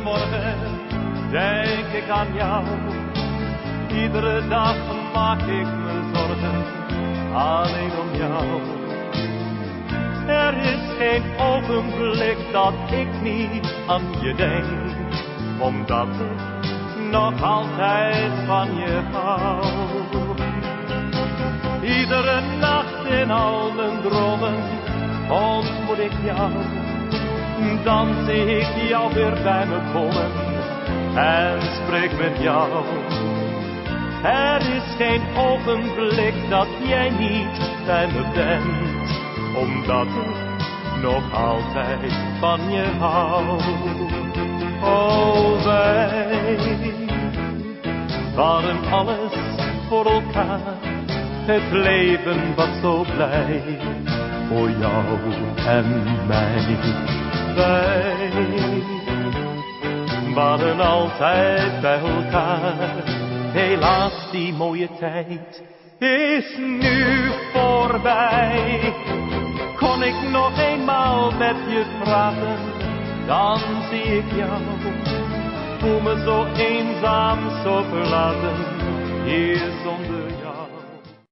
morgen denk ik aan jou. Iedere dag maak ik me zorgen, alleen om jou. Er is geen ogenblik dat ik niet aan je denk, omdat ik nog altijd van je hou. Iedere nacht in al mijn dromen ontmoet ik jou. Dan zie ik jou weer bij me komen en spreek met jou. Er is geen ogenblik dat jij niet bij me bent, omdat ik nog altijd van je hou. Oh, wij waren alles voor elkaar, het leven was zo blij, voor jou en mij. Wij waren altijd bij elkaar, helaas die mooie tijd is nu voorbij. Kon ik nog eenmaal met je praten, dan zie ik jou. Voel me zo eenzaam, zo verlaten, hier zonder